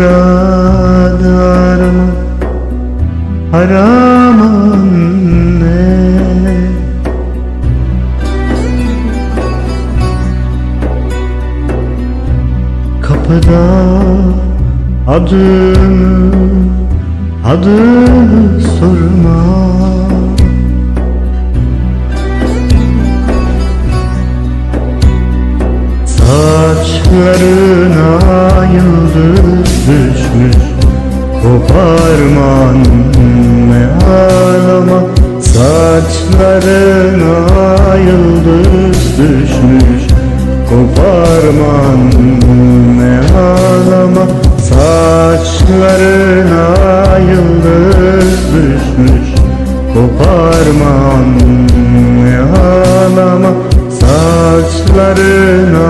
Muradarım haram anne. Kapıda adını sorma. Saçlarına yıldız düşmüş, koparma anne ağlama. Saçlarına yıldız düşmüş, koparma anne ağlama. Saçlarına yıldız düşmüş, koparma anne ağlama. Saçlarına